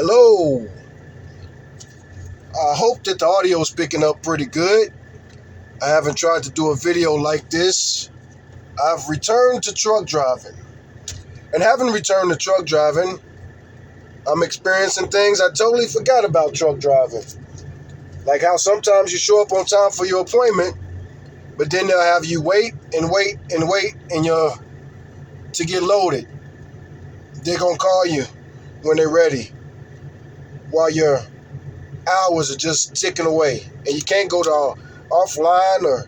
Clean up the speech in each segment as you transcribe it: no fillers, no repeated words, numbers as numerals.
Hello. I hope that the audio is picking up pretty good. I haven't tried to do a video like this. I've returned to truck driving. And having returned to truck driving, I'm experiencing things I totally forgot about truck driving. Like how sometimes you show up on time for your appointment, but then they'll have you wait and wait and wait to get loaded. They're going to call you when they're ready while your hours are just ticking away. And you can't go to offline or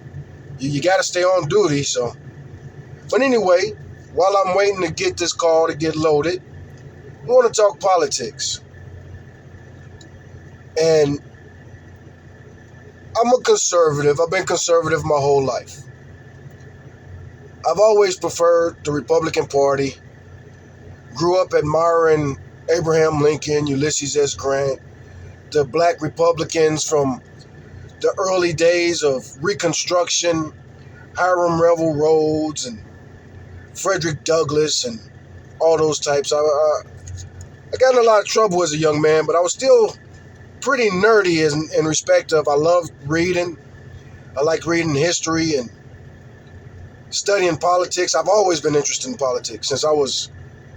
you got to stay on duty. But anyway, while I'm waiting to get this call to get loaded, I want to talk politics. And I'm a conservative. I've been conservative my whole life. I've always preferred the Republican Party. Grew up admiring Abraham Lincoln, Ulysses S. Grant, the black Republicans from the early days of Reconstruction, Hiram Revel Rhodes, and Frederick Douglass, and all those types. I got in a lot of trouble as a young man, but I was still pretty nerdy in respect of I loved reading. I like reading history and studying politics. I've always been interested in politics since I was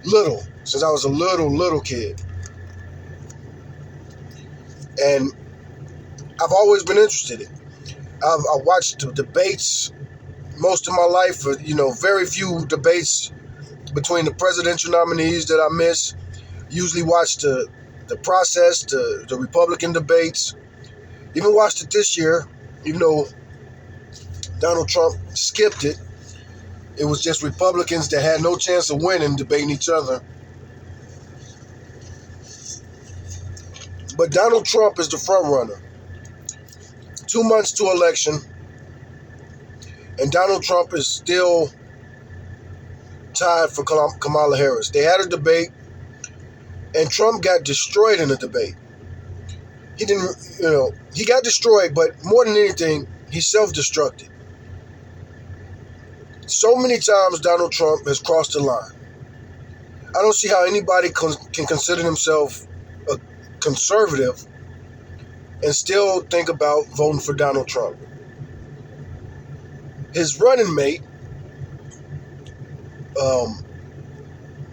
a little kid. And I've always been interested in it. I watched the debates most of my life. Very few debates between the presidential nominees that I miss. Usually watch the process, the Republican debates. Even watched it this year, even though Donald Trump skipped it. It was just Republicans that had no chance of winning debating each other. But Donald Trump is the front runner. 2 months to election, and Donald Trump is still tied for Kamala Harris. They had a debate, and Trump got destroyed in the debate. He got destroyed, but more than anything, he self-destructed. So many times Donald Trump has crossed the line. I don't see how anybody can consider himself a conservative and still think about voting for Donald Trump. His running mate,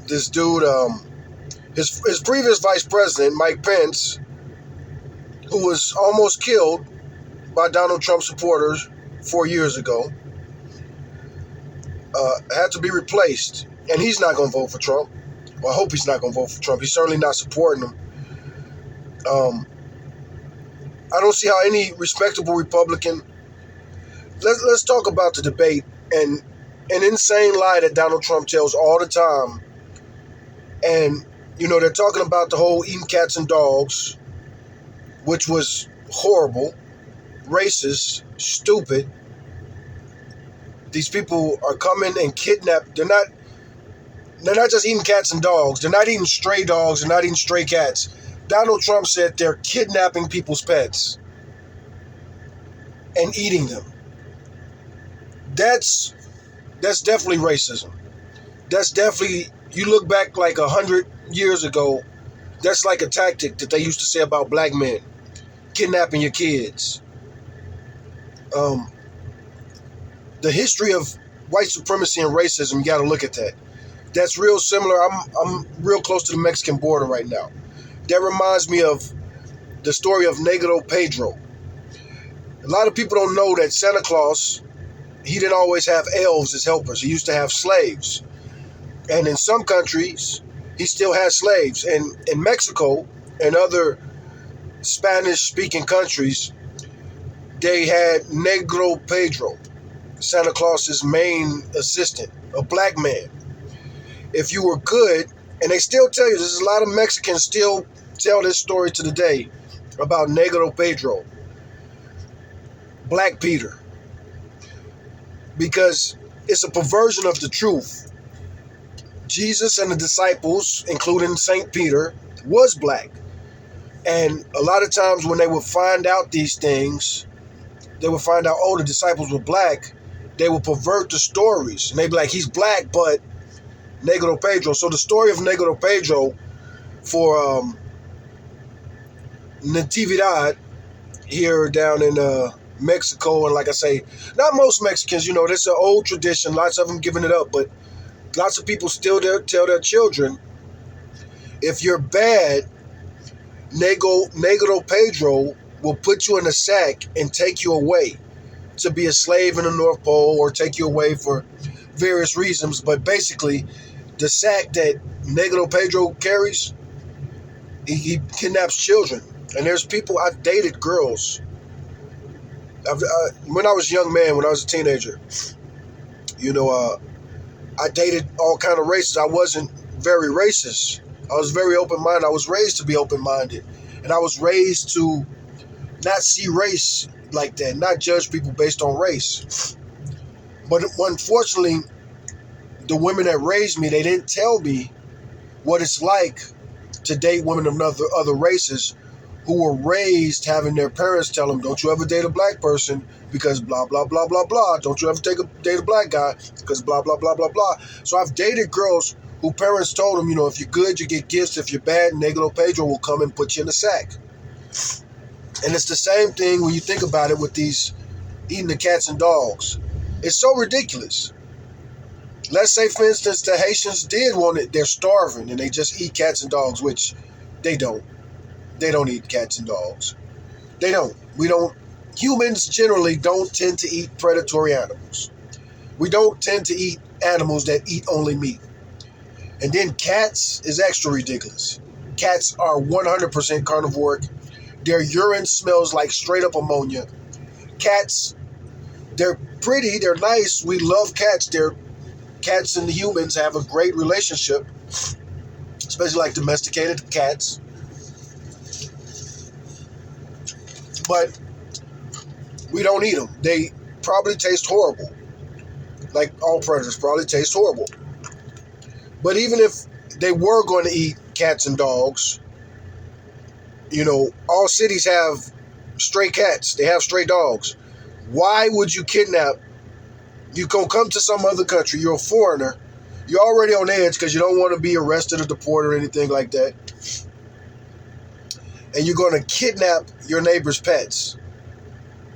this dude, his previous vice president, Mike Pence, who was almost killed by Donald Trump supporters 4 years ago, had to be replaced. And he's not going to vote for Trump. Well, I hope he's not going to vote for Trump. He's certainly not supporting him. I don't see how any respectable Republican. Let's talk about the debate and an insane lie that Donald Trump tells all the time. And, they're talking about the whole eating cats and dogs, which was horrible, racist, stupid. These people are coming and kidnap. They're not just eating cats and dogs. They're not eating stray dogs. They're not eating stray cats. Donald Trump said they're kidnapping people's pets and eating them. That's definitely racism. That's definitely, you look back like 100 years ago, that's like a tactic that they used to say about black men, kidnapping your kids. The history of white supremacy and racism, you got to look at that. That's real similar. I'm real close to the Mexican border right now. That reminds me of the story of Negro Pedro. A lot of people don't know that Santa Claus, he didn't always have elves as helpers. He used to have slaves. And in some countries, he still has slaves. And in Mexico and other Spanish-speaking countries, they had Negro Pedro, Santa Claus's main assistant, a black man. If you were good, and they still tell you, there's a lot of Mexicans still tell this story to the day about Negro Pedro, Black Peter, because it's a perversion of the truth. Jesus and the disciples, including St. Peter, was black. And a lot of times when they would find out these things, they would find out, the disciples were black, they would pervert the stories. And they'd be like, he's black, but Negro Pedro. So the story of Negro Pedro for Natividad here down in Mexico, and like I say, not most Mexicans, that's an old tradition. Lots of them giving it up, but lots of people still tell their children, if you're bad, Negro Pedro will put you in a sack and take you away to be a slave in the North Pole or take you away for various reasons. But basically, the sack that Negro Pedro carries, he kidnaps children. And there's people, I've dated girls. When I was a young man, when I was a teenager, I dated all kind of races. I wasn't very racist. I was very open-minded. I was raised to be open-minded. And I was raised to not see race like that, not judge people based on race. But unfortunately, the women that raised me, they didn't tell me what it's like to date women of other races who were raised having their parents tell them, don't you ever date a black person because blah, blah, blah, blah, blah. Don't you ever date a black guy because blah, blah, blah, blah, blah. So I've dated girls who parents told them, if you're good, you get gifts. If you're bad, Negro Pedro will come and put you in a sack. And it's the same thing when you think about it with these eating the cats and dogs. It's so ridiculous. Let's say, for instance, the Haitians did want it. They're starving and they just eat cats and dogs, which they don't. They don't eat cats and dogs. They don't. We don't. Humans generally don't tend to eat predatory animals. We don't tend to eat animals that eat only meat. And then cats is extra ridiculous. Cats are 100% carnivoric. Their urine smells like straight up ammonia. Cats, they're pretty, they're nice. We love cats. Cats and humans have a great relationship, especially like domesticated cats. But we don't eat them. They probably taste horrible. Like all predators probably taste horrible. But even if they were going to eat cats and dogs, all cities have stray cats. They have stray dogs. Why would you kidnap? You gonna come to some other country. You're a foreigner. You're already on edge because you don't want to be arrested or deported or anything like that. And you're going to kidnap your neighbor's pets.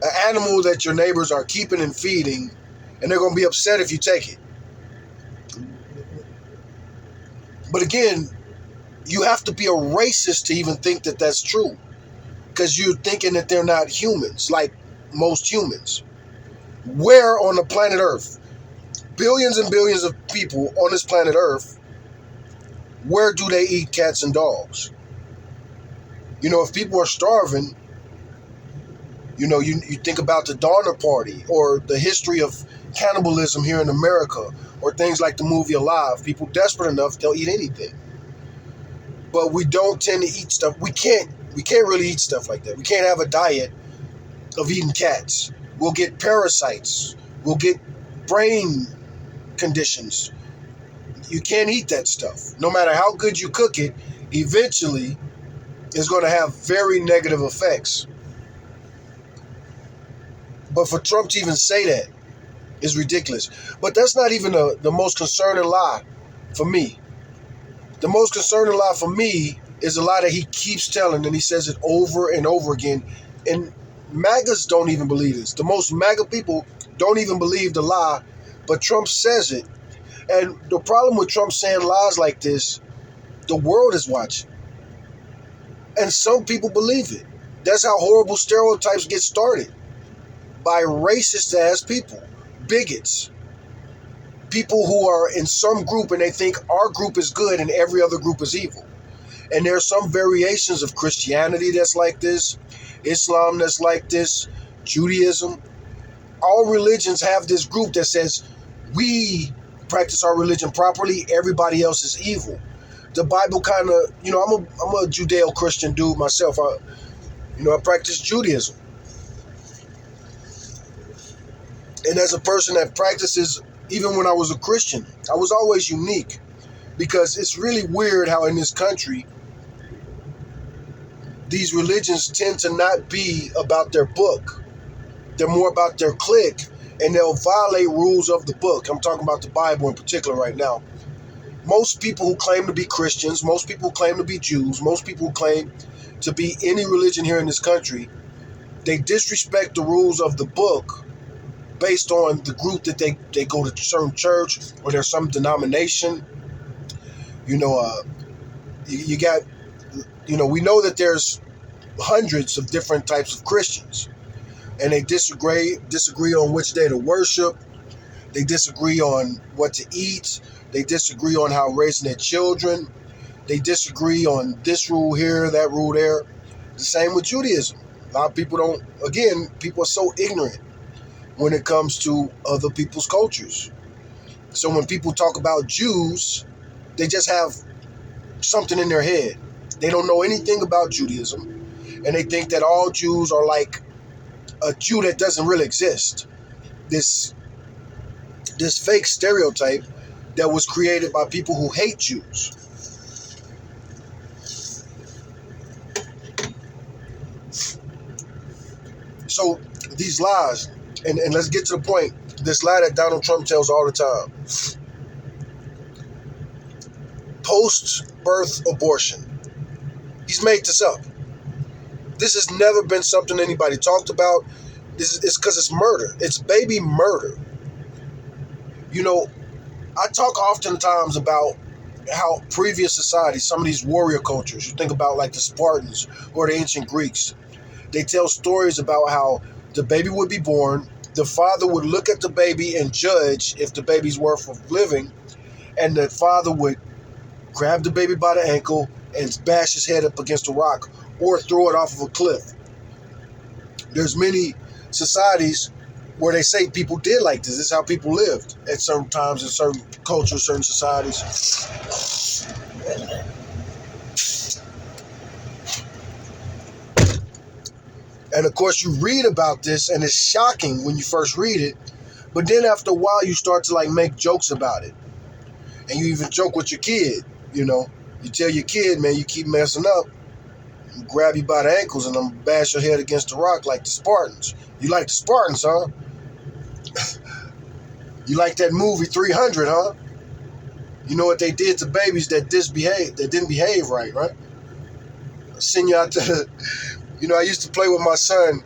An animal that your neighbors are keeping and feeding, and they're going to be upset if you take it. But again, you have to be a racist to even think that that's true. Because you're thinking that they're not humans, like most humans. Where on the planet Earth, billions and billions of people on this planet Earth, where do they eat cats and dogs? If people are starving, you think about the Donner Party or the history of cannibalism here in America or things like the movie Alive. People desperate enough, they'll eat anything. But we don't tend to eat stuff. We can't really eat stuff like that. We can't have a diet of eating cats. We'll get parasites. We'll get brain conditions. You can't eat that stuff. No matter how good you cook it, eventually it's going to have very negative effects. But for Trump to even say that is ridiculous. But that's not even the most concerning lie for me. The most concerning lie for me is a lie that he keeps telling, and he says it over and over again. And MAGAs don't even believe this. The most MAGA people don't even believe the lie, but Trump says it. And the problem with Trump saying lies like this, the world is watching. And some people believe it. That's how horrible stereotypes get started. By racist-ass people, bigots, people who are in some group and they think our group is good and every other group is evil. And there are some variations of Christianity that's like this, Islam that's like this, Judaism. All religions have this group that says we practice our religion properly, everybody else is evil. The Bible kind of, I'm a Judeo-Christian dude myself. I practice Judaism. And as a person that practices, even when I was a Christian, I was always unique because it's really weird how in this country, these religions tend to not be about their book. They're more about their clique, and they'll violate rules of the book. I'm talking about the Bible in particular right now. Most people who claim to be Christians, most people who claim to be Jews, most people who claim to be any religion here in this country, they disrespect the rules of the book based on the group that they go to a certain church or there's some denomination. You know, you got, we know that there's hundreds of different types of Christians, and they disagree on which day to worship. They disagree on what to eat. They disagree on how raising their children. They disagree on this rule here, that rule there. The same with Judaism. A lot of people don't, again, people are so ignorant when it comes to other people's cultures. So when people talk about Jews, they just have something in their head. They don't know anything about Judaism, and they think that all Jews are like a Jew that doesn't really exist. This fake stereotype that was created by people who hate Jews. So these lies, and let's get to the point, this lie that Donald Trump tells all the time. Post-birth abortion. He's made this up. This has never been something anybody talked about. It's because it's murder. It's baby murder. I talk oftentimes about how previous societies, some of these warrior cultures, you think about like the Spartans or the ancient Greeks, they tell stories about how the baby would be born, the father would look at the baby and judge if the baby's worth of living, and the father would grab the baby by the ankle and bash his head up against a rock or throw it off of a cliff. There's many societies where they say people did like this. This is how people lived at certain times in certain cultures, certain societies. And of course, you read about this, and it's shocking when you first read it. But then after a while, you start to like make jokes about it, and you even joke with your kid. You tell your kid, man, you keep messing up, I'm gonna grab you by the ankles and I'm gonna bash your head against the rock like the Spartans. You like the Spartans, huh? You like that movie 300, huh? You know what they did to babies that didn't behave right? I send you out to, I used to play with my son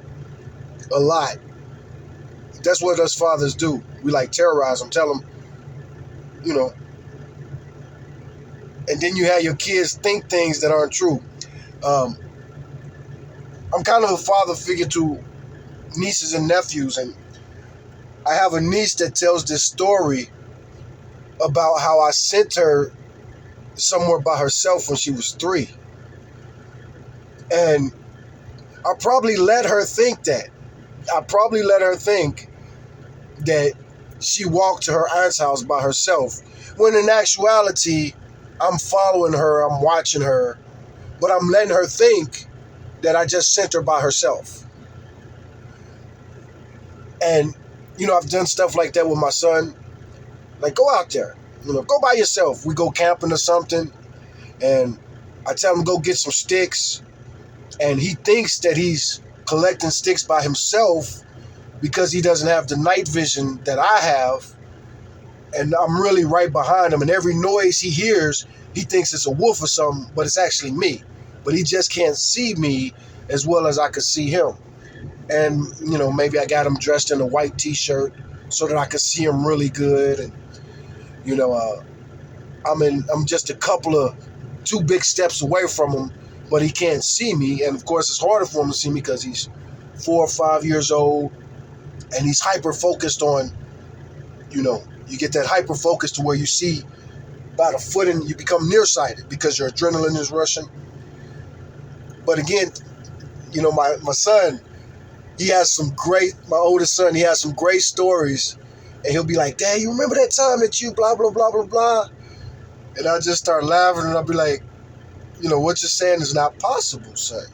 a lot. That's what us fathers do. We like terrorize them, tell them, and then you have your kids think things that aren't true. I'm kind of a father figure to nieces and nephews, and I have a niece that tells this story about how I sent her somewhere by herself when she was 3. And I probably let her think that. I probably let her think that she walked to her aunt's house by herself, when in actuality, I'm following her, I'm watching her, but I'm letting her think that I just sent her by herself. And, I've done stuff like that with my son. Like, go out there, go by yourself. We go camping or something, and I tell him go get some sticks, and he thinks that he's collecting sticks by himself because he doesn't have the night vision that I have, and I'm really right behind him, and every noise he hears, he thinks it's a wolf or something, but it's actually me. But he just can't see me as well as I could see him. And, maybe I got him dressed in a white t-shirt so that I could see him really good. And, I'm just a couple of 2 big steps away from him, but he can't see me. And of course, it's harder for him to see me because he's 4 or 5 years old, and he's hyper-focused on, you get that hyper-focus to where you see about a foot and you become nearsighted because your adrenaline is rushing. But again, my son, my oldest son, he has some great stories, and he'll be like, Dad, you remember that time that you blah, blah, blah, blah, blah? And I'll just start laughing, and I'll be like, what you're saying is not possible, son.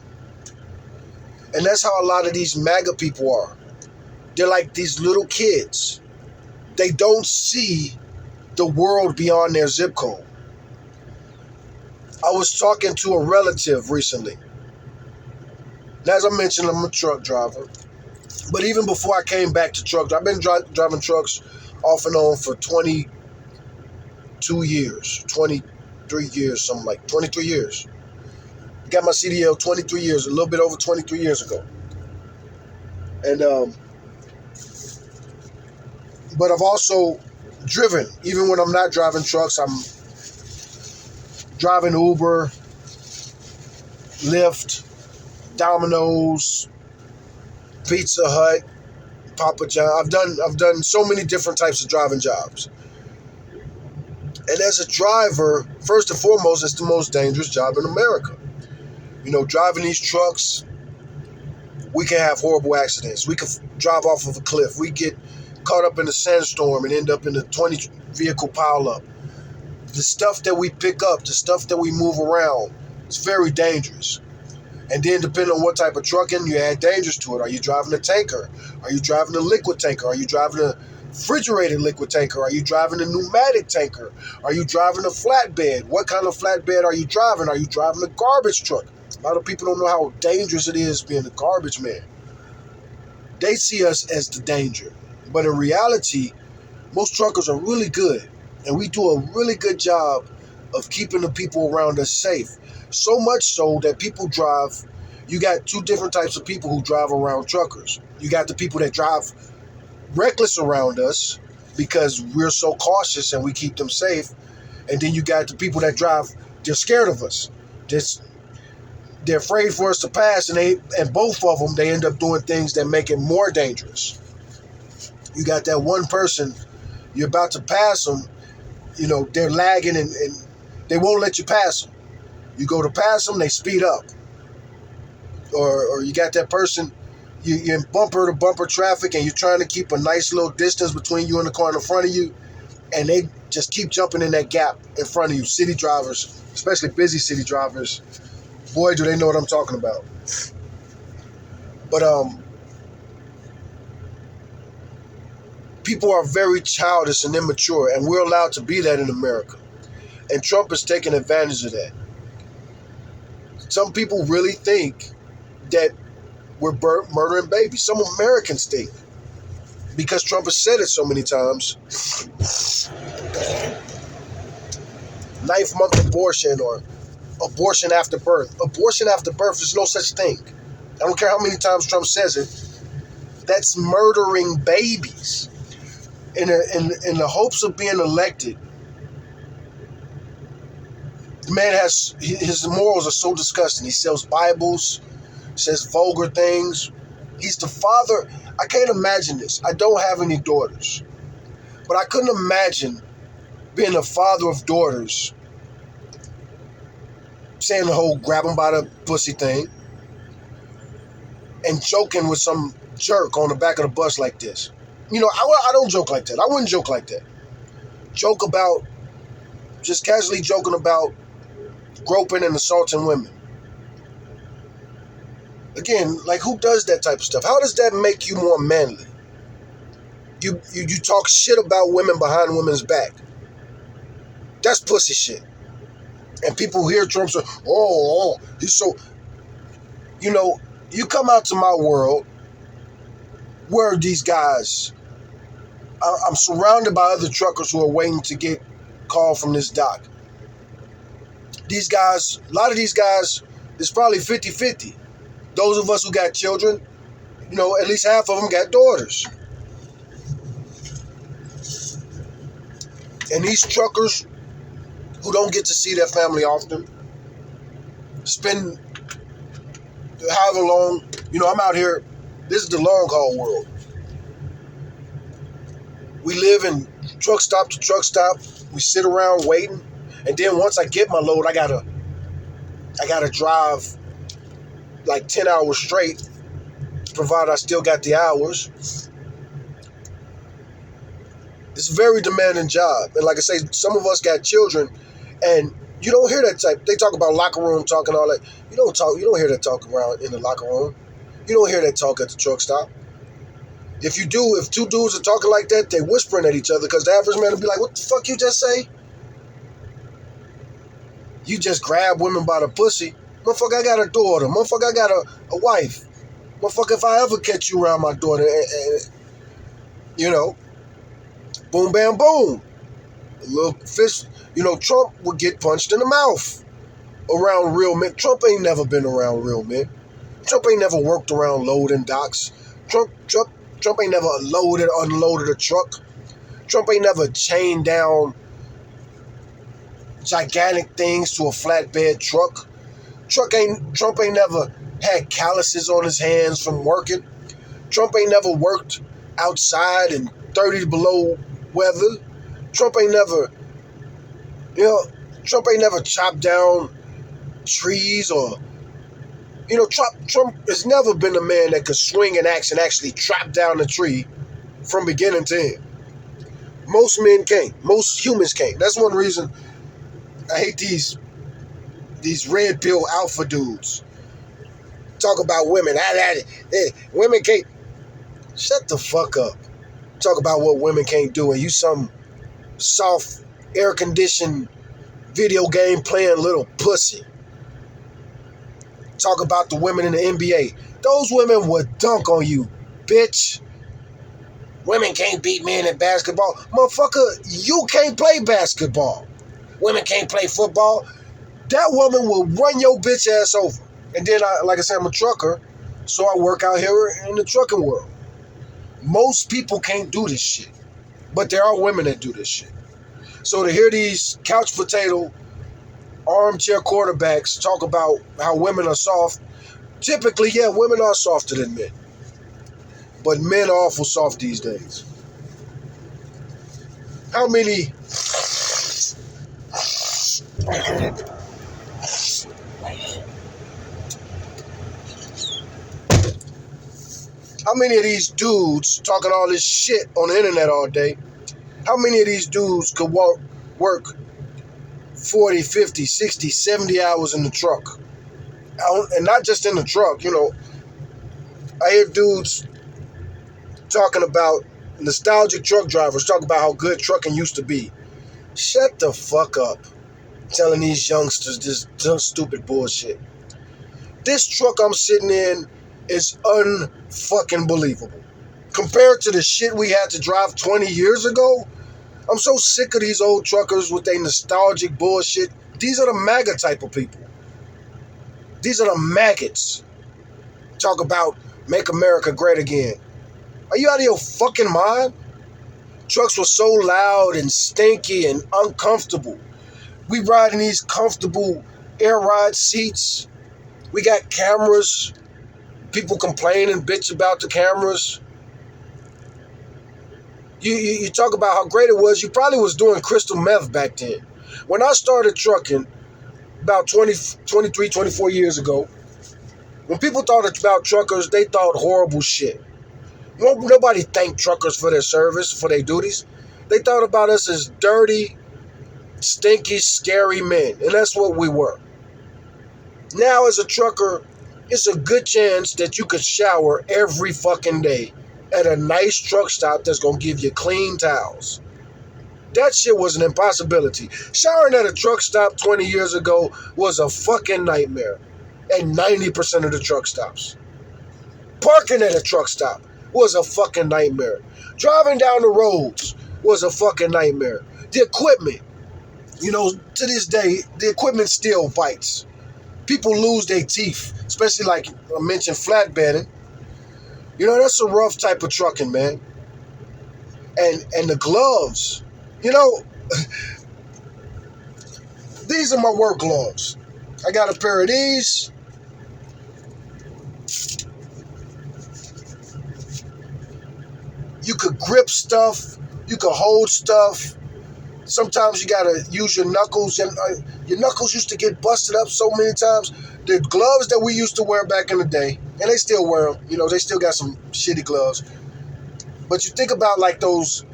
And that's how a lot of these MAGA people are. They're like these little kids. They don't see the world beyond their zip code. I was talking to a relative recently. As I mentioned, I'm a truck driver. But even before I came back to truck, I've been driving trucks off and on for 20 years, 23 years, something like 23 years. Got my CDL 23 years, a little bit over 23 years ago. And but I've also driven, even when I'm not driving trucks. I'm driving Uber, Lyft, Domino's, Pizza Hut, Papa John. I've done so many different types of driving jobs. And as a driver, first and foremost, it's the most dangerous job in America. You know, driving these trucks, we can have horrible accidents. We can drive off of a cliff. We get caught up in a sandstorm and end up in a 20 vehicle pileup. The stuff that we pick up, the stuff that we move around, it's very dangerous. And then depending on what type of trucking, you add dangers to it. Are you driving a tanker? Are you driving a liquid tanker? Are you driving a refrigerated liquid tanker? Are you driving a pneumatic tanker? Are you driving a flatbed? What kind of flatbed are you driving? Are you driving a garbage truck? A lot of people don't know how dangerous it is being a garbage man. They see us as the danger. But in reality, most truckers are really good. And we do a really good job of keeping the people around us safe. So much so that people drive, you got two different types of people who drive around truckers. You got the people that drive reckless around us because we're so cautious and we keep them safe. And then you got the people that drive, they're scared of us. They're afraid for us to pass, and both of them, they end up doing things that make it more dangerous. You got that one person, you're about to pass them, you know, they're lagging and they won't let you pass them. You go to pass them, they speed up. Or you got that person, you're in bumper to bumper traffic and you're trying to keep a nice little distance between you and the car in front of you, and they just keep jumping in that gap in front of you. City drivers, especially busy city drivers, boy, do they know what I'm talking about. But people are very childish and immature, and we're allowed to be that in America. And Trump is taking advantage of that. Some people really think that we're murdering babies. Some Americans think, because Trump has said it so many times, 9th month abortion or abortion after birth. Abortion after birth, there's no such thing. I don't care how many times Trump says it. That's murdering babies. In the hopes of being elected, the man his morals are so disgusting. He sells Bibles, says vulgar things. He's the father. I can't imagine this. I don't have any daughters, but I couldn't imagine being a father of daughters saying the whole grab them by the pussy thing and joking with some jerk on the back of the bus like this. You know, I don't joke like that. I wouldn't joke like that. Just casually joking about groping and assaulting women. Again, like, who does that type of stuff? How does that make you more manly? You talk shit about women behind women's back. That's pussy shit. And people hear Trump say, oh, he's so... You know, you come out to my world, where are these guys? I'm surrounded by other truckers who are waiting to get called from this dock. These guys, a lot of these guys, it's probably 50-50. Those of us who got children, you know, at least half of them got daughters. And these truckers who don't get to see their family often, spend however long, you know, I'm out here, this is the long haul world. We live in truck stop to truck stop. We sit around waiting. And then once I get my load, I gotta drive like 10 hours straight, provided I still got the hours. It's a very demanding job. And like I say, some of us got children, and you don't hear that type. They talk about locker room talk and all that. You don't hear that talk around in the locker room. You don't hear that talk at the truck stop. If you do, if two dudes are talking like that, they whispering at each other, because the average man will be like, what the fuck you just say? You just grab women by the pussy. Motherfucker, I got a daughter. Motherfucker, I got a wife. Motherfucker, if I ever catch you around my daughter, you know, boom, bam, boom. A little fist. Trump would get punched in the mouth around real men. Trump ain't never been around real men. Trump ain't never worked around loading docks. Trump ain't never unloaded a truck. Trump ain't never chained down gigantic things to a flatbed truck. Trump ain't never had calluses on his hands from working. Trump ain't never worked outside in 30 below weather. Trump ain't never, Trump ain't never chopped down trees or, Trump has never been a man that could swing an axe and actually chop down a tree from beginning to end. Most men can't. Most humans can't. That's one reason I hate these red pill alpha dudes. Talk about women. Women can't. Shut the fuck up. Talk about what women can't do, and you some soft, air-conditioned, video game playing little pussy. Talk about the women in the NBA. Those women would dunk on you, bitch. Women can't beat men in basketball. Motherfucker, you can't play basketball. Women can't play football. That woman will run your bitch ass over. And then, like I said, I'm a trucker, so I work out here in the trucking world. Most people can't do this shit, but there are women that do this shit. So to hear these couch potato, armchair quarterbacks talk about how women are soft, typically, yeah, women are softer than men. But men are awful soft these days. How many... How many of these dudes talking all this shit on the internet all day, how many of these dudes could work 40, 50, 60, 70 hours in the truck? And not just in the truck, I hear dudes talking about nostalgic truck drivers, talk about how good trucking used to be. Shut the fuck up. Telling these youngsters this stupid bullshit. This truck I'm sitting in is unfucking believable. Compared to the shit we had to drive 20 years ago, I'm so sick of these old truckers with their nostalgic bullshit. These are the MAGA type of people. These are the maggots. Talk about make America great again. Are you out of your fucking mind? Trucks were so loud and stinky and uncomfortable. We ride in these comfortable air ride seats. We got cameras. People complain and bitch about the cameras. You talk about how great it was. You probably was doing crystal meth back then. When I started trucking about 23, 24 years ago, when people thought about truckers, they thought horrible shit. Nobody thanked truckers for their service, for their duties. They thought about us as dirty, stinky, scary men. And that's what we were. Now, as a trucker, it's a good chance that you could shower every fucking day at a nice truck stop that's going to give you clean towels. That shit was an impossibility. Showering at a truck stop 20 years ago was a fucking nightmare at 90% of the truck stops. Parking at a truck stop was a fucking nightmare. Driving down the roads was a fucking nightmare. The equipment, to this day, the equipment still bites. People lose their teeth, especially like I mentioned, flatbedding. That's a rough type of trucking, man. And the gloves, these are my work gloves. I got a pair of these. You could grip stuff. You could hold stuff. Sometimes you gotta use your knuckles. Your knuckles used to get busted up so many times. The gloves that we used to wear back in the day, and they still wear them. They still got some shitty gloves. But you think about like those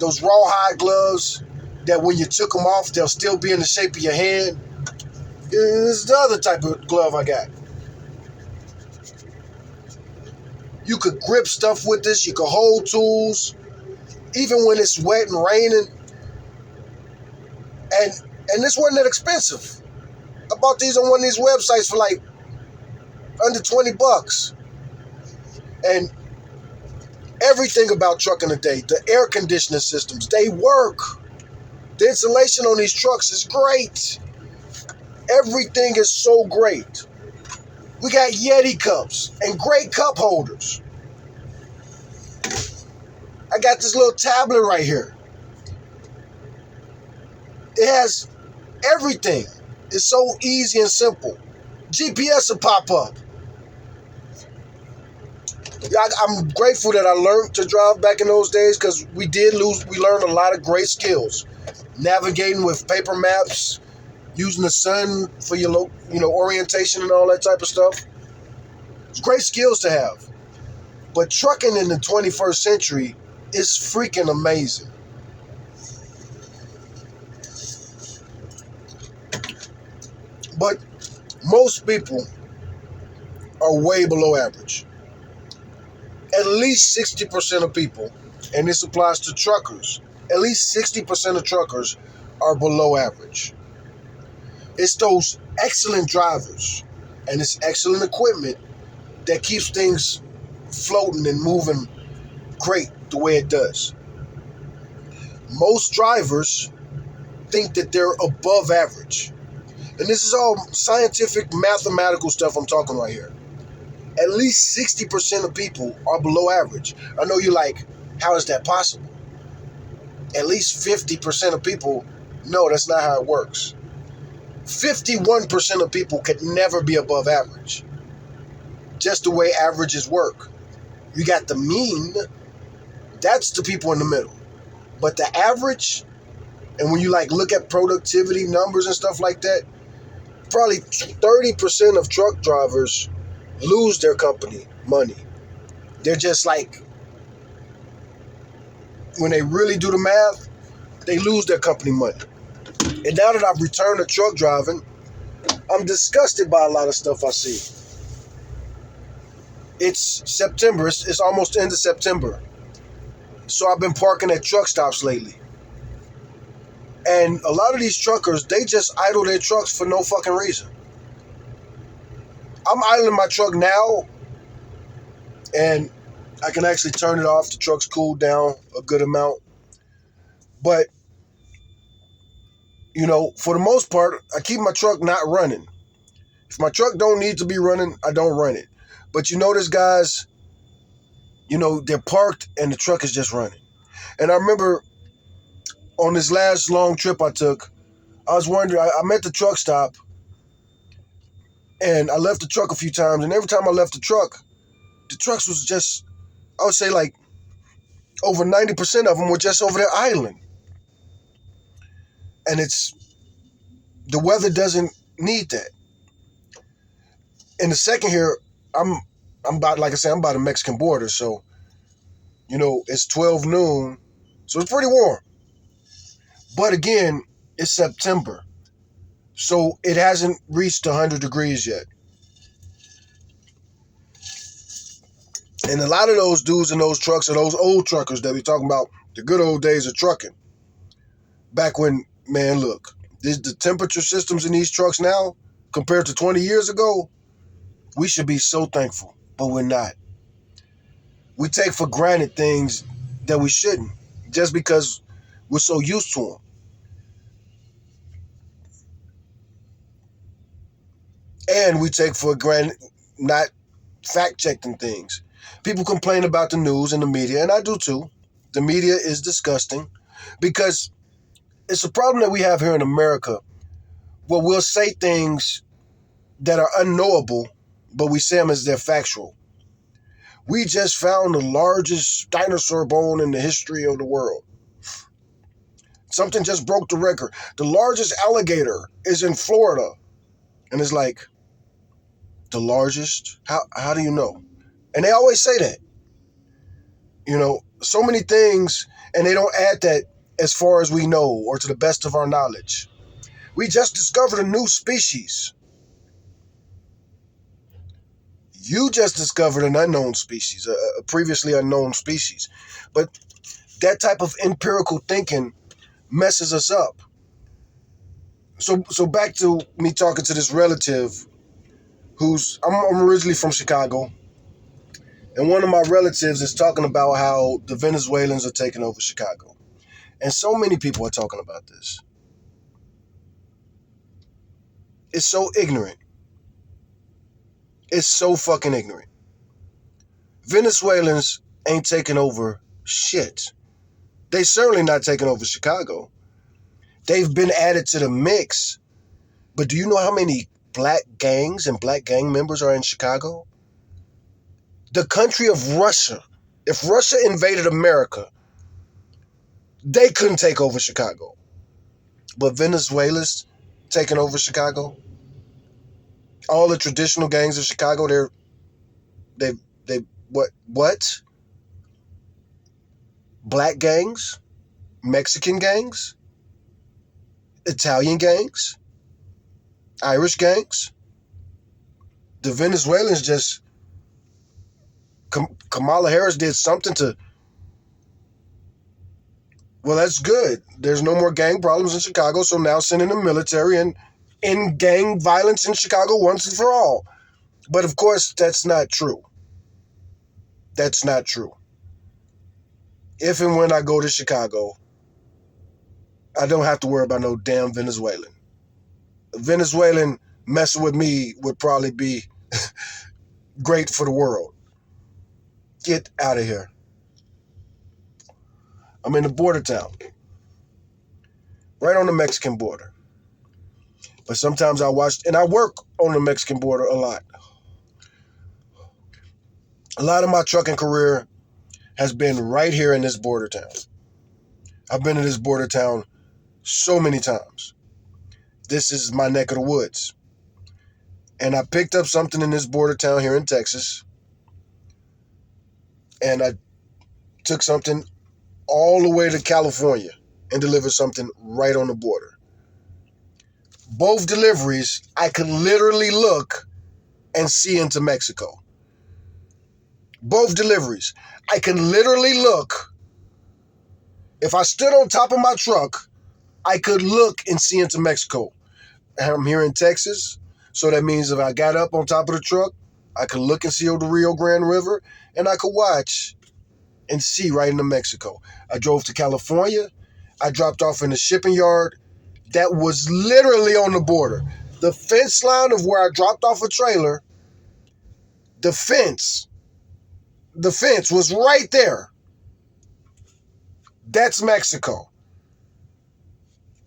rawhide gloves that when you took them off, they'll still be in the shape of your hand. This is the other type of glove I got. You could grip stuff with this. You could hold tools, even when it's wet and raining. And this wasn't that expensive. I bought these on one of these websites for like under $20. And everything about trucking today, the air conditioning systems, they work. The insulation on these trucks is great. Everything is so great. We got Yeti cups and great cup holders. I got this little tablet right here. It has everything. It's so easy and simple. GPS will pop up. I'm grateful that I learned to drive back in those days because we learned a lot of great skills. Navigating with paper maps, using the sun for your orientation and all that type of stuff. It's great skills to have. But trucking in the 21st century is freaking amazing. But most people are way below average. At least 60% of people, and this applies to truckers, at least 60% of truckers are below average. It's those excellent drivers and this excellent equipment that keeps things floating and moving great the way it does. Most drivers think that they're above average. And this is all scientific, mathematical stuff I'm talking right here. At least 60% of people are below average. I know you're like, how is that possible? At least 50% of people, no, that's not how it works. 51% of people could never be above average. Just the way averages work. You got the mean, that's the people in the middle. But the average, and when you look at productivity numbers and stuff like that, probably 30% of truck drivers lose their company money. They're just when they really do the math, they lose their company money. And now that I've returned to truck driving, I'm disgusted by a lot of stuff I see. It's September. It's almost the end of September. So I've been parking at truck stops lately. And a lot of these truckers, they just idle their trucks for no fucking reason. I'm idling my truck now, and I can actually turn it off. The truck's cooled down a good amount. But, for the most part, I keep my truck not running. If my truck don't need to be running, I don't run it. But there's guys, they're parked and the truck is just running. And I remember on this last long trip I took, I was wondering, I'm at the truck stop and I left the truck a few times. And every time I left the trucks was just, I would say over 90% of them were just over there idling. And the weather doesn't need that. In the second here, I'm about, like I said, I'm by the Mexican border. So, it's 12 noon. So it's pretty warm. But again, it's September. So it hasn't reached 100 degrees yet. And a lot of those dudes in those trucks are those old truckers that we talking about, the good old days of trucking. Back when, man, look, the temperature systems in these trucks now, compared to 20 years ago, we should be so thankful, but we're not. We take for granted things that we shouldn't, just because we're so used to them. And we take for granted not fact-checking things. People complain about the news and the media, and I do too. The media is disgusting because it's a problem that we have here in America where we'll say things that are unknowable, but we say them as they're factual. We just found the largest dinosaur bone in the history of the world. Something just broke the record. The largest alligator is in Florida. And it's like, the largest? How do you know? And they always say that. So many things, and they don't add that as far as we know or to the best of our knowledge. We just discovered a new species. You just discovered an unknown species, a previously unknown species. But that type of empirical thinking messes us up. So back to me talking to this relative I'm originally from Chicago. And one of my relatives is talking about how the Venezuelans are taking over Chicago. And so many people are talking about this. It's so ignorant. It's so fucking ignorant. Venezuelans ain't taking over shit. They certainly not taking over Chicago. They've been added to the mix. But do you know how many black gangs and black gang members are in Chicago? The country of Russia. If Russia invaded America, they couldn't take over Chicago. But Venezuela's taking over Chicago. All the traditional gangs of Chicago, they what? Black gangs, Mexican gangs, Italian gangs, Irish gangs. The Venezuelans just Kamala Harris did something to. Well, that's good. There's no more gang problems in Chicago, so now send in the military and end gang violence in Chicago once and for all. But of course, that's not true. That's not true. If and when I go to Chicago, I don't have to worry about no damn Venezuelan. A Venezuelan messing with me would probably be great for the world. Get out of here. I'm in the border town, right on the Mexican border. But sometimes I watch, and I work on the Mexican border a lot. A lot of my trucking career has been right here in this border town. I've been in this border town so many times. This is my neck of the woods. And I picked up something in this border town here in Texas. And I took something all the way to California and delivered something right on the border. Both deliveries, I could literally look and see into Mexico. Both deliveries, I can literally look. If I stood on top of my truck, I could look and see into Mexico. I'm here in Texas, so that means if I got up on top of the truck, I could look and see over the Rio Grande River, and I could watch and see right into Mexico. I drove to California. I dropped off in the shipping yard. That was literally on the border. The fence line of where I dropped off a trailer, the fence was right there. That's Mexico.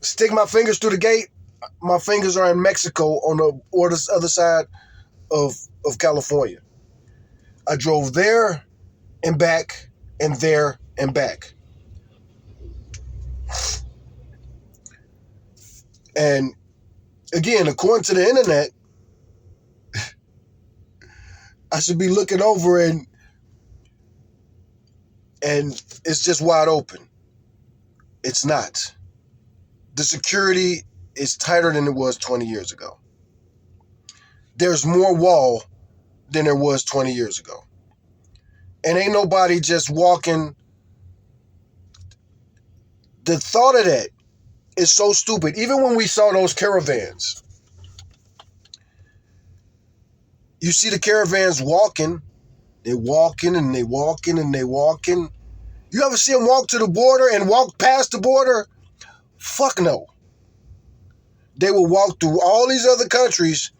Stick my fingers through the gate, my fingers are in Mexico on the other side of California. I drove there and back and there and back. And again, according to the internet, I should be looking over and it's just wide open. It's not. The security is tighter than it was 20 years ago. There's more wall than there was 20 years ago. And ain't nobody just walking. The thought of that is so stupid. Even when we saw those caravans, you see the caravans walking. They're walking and they walking and they walking. You ever see them walk to the border and walk past the border? Fuck no. They will walk through all these other countries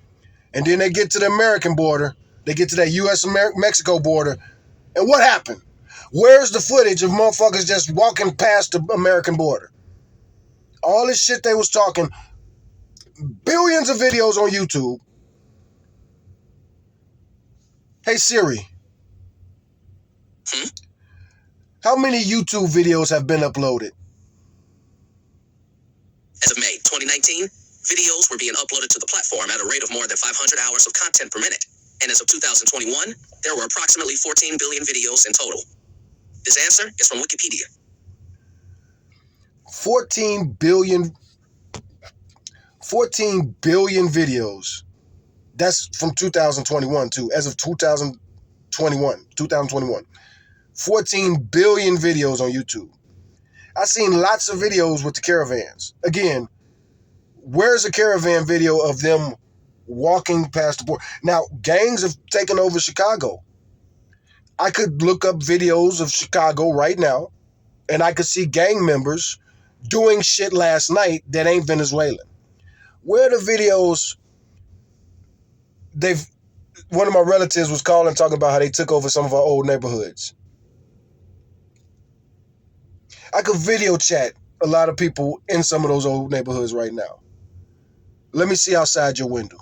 and then they get to the American border. They get to that U.S.-Mexico border. And what happened? Where's the footage of motherfuckers just walking past the American border? All this shit they was talking, billions of videos on YouTube. Hey Siri, how many YouTube videos have been uploaded? As of May 2019, videos were being uploaded to the platform at a rate of more than 500 hours of content per minute. And as of 2021, there were approximately 14 billion videos in total. This answer is from Wikipedia. 14 billion videos. That's from 2021 too. As of 2021. 14 billion videos on YouTube. I've seen lots of videos with the caravans. Again, where's a caravan video of them walking past the border? Now, gangs have taken over Chicago. I could look up videos of Chicago right now, and I could see gang members doing shit last night that ain't Venezuelan? Where are the videos? They've One of my relatives was calling talking about how they took over some of our old neighborhoods. I could video chat a lot of people in some of those old neighborhoods right now. Let me see outside your window.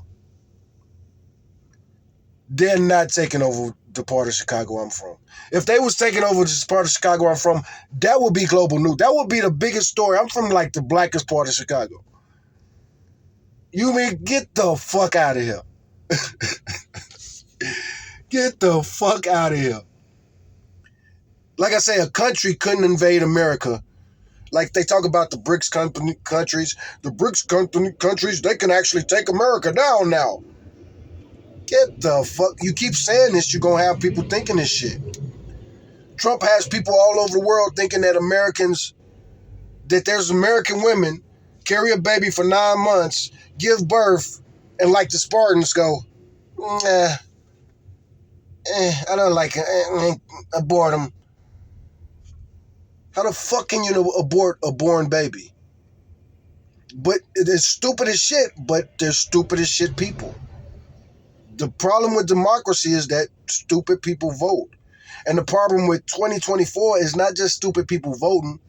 They're not taking over the part of Chicago I'm from. If they was taking over this part of Chicago I'm from, that would be global news. That would be the biggest story. I'm from like the blackest part of Chicago. You mean get the fuck out of here. Get the fuck out of here. Like I say, a country couldn't invade America. Like they talk about the BRICS countries. The BRICS countries, they can actually take America down now. Get the fuck. You keep saying this, you're going to have people thinking this shit. Trump has people all over the world thinking that that there's American women carry a baby for 9 months, give birth, and like the Spartans go, I don't like it. Abort them. How the fuck can you abort a born baby? But it's stupid as shit, but they're stupid as shit people. The problem with democracy is that stupid people vote. And the problem with 2024 is not just stupid people voting,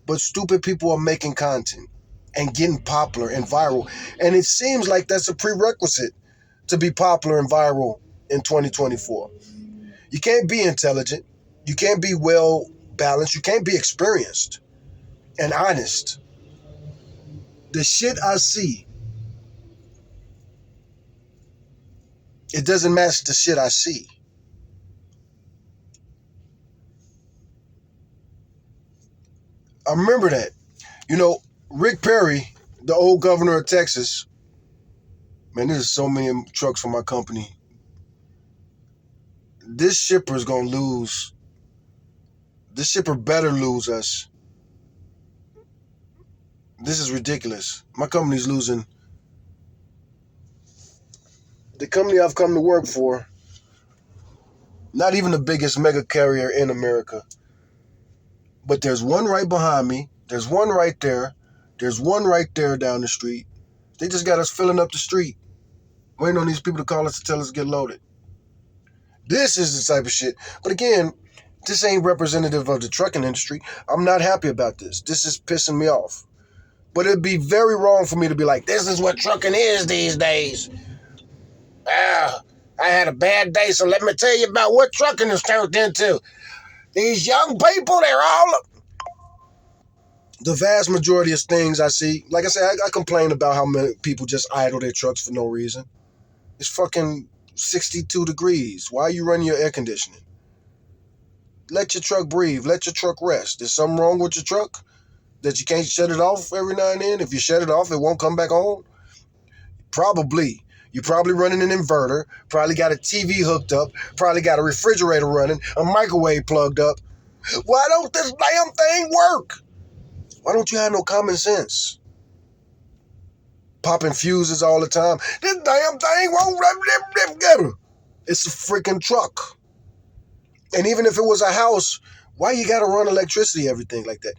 but stupid people are making content and getting popular and viral. And it seems like that's a prerequisite to be popular and viral in 2024. You can't be intelligent. You can't be well balanced. You can't be experienced and honest. The shit I see, it doesn't match the shit I see. I remember that. You know, Rick Perry, the old governor of Texas, man, there's so many trucks for my company. This shipper's going to lose. This shipper better lose us. This is ridiculous. My company's losing. The company I've come to work for, not even the biggest mega carrier in America, but there's one right behind me. There's one right there. There's one right there down the street. They just got us filling up the street, waiting on these people to call us to tell us to get loaded. This is the type of shit. But again, this ain't representative of the trucking industry. I'm not happy about this. This is pissing me off. But it'd be very wrong for me to be like, this is what trucking is these days. I had a bad day, so let me tell you about what trucking has turned into. These young people, they're all... The vast majority of things I see, like I said, I complain about how many people just idle their trucks for no reason. It's fucking 62 degrees. Why are you running your air conditioning? Let your truck breathe. Let your truck rest. There's something wrong with your truck that you can't shut it off every now and then? If you shut it off, it won't come back on? Probably. You're probably running an inverter, probably got a TV hooked up, probably got a refrigerator running, a microwave plugged up. Why don't this damn thing work? Why don't you have no common sense? Popping fuses all the time. This damn thing won't get her. It's a freaking truck. And even if it was a house, why you gotta run electricity, everything like that?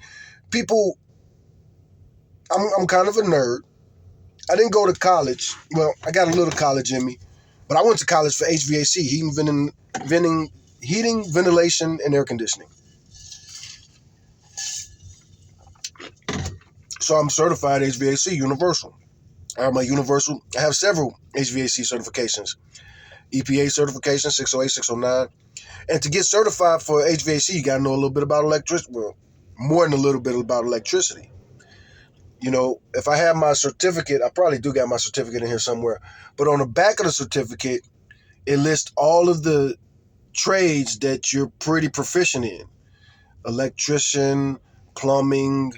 People, I'm kind of a nerd. I didn't go to college. Well, I got a little college in me. But I went to college for HVAC, heating, ventilation, and air conditioning. So I'm certified HVAC universal. I have several HVAC certifications. EPA certification, 608, 609. And to get certified for HVAC, you got to know a little bit about electricity. Well, more than a little bit about electricity. You know, if I have my certificate, I probably do got my certificate in here somewhere. But on the back of the certificate, it lists all of the trades that you're pretty proficient in. Electrician, plumbing,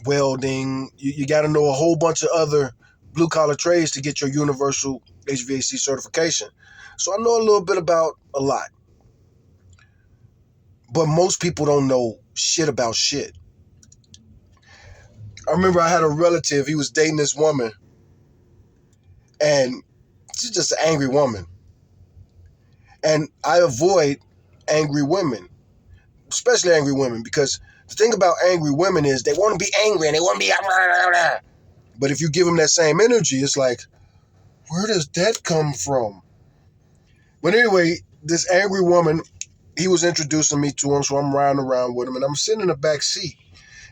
welding. You got to know a whole bunch of other blue-collar trades to get your universal HVAC certification. So I know a little bit about a lot. But most people don't know shit about shit. I remember I had a relative, he was dating this woman, and she's just an angry woman. And I avoid angry women, especially angry women, because The thing about angry women is they want to be angry and they want to be... But if you give them that same energy, it's like, where does that come from? But anyway, this angry woman, he was introducing me to him, so I'm riding around with him, and I'm sitting in the back seat.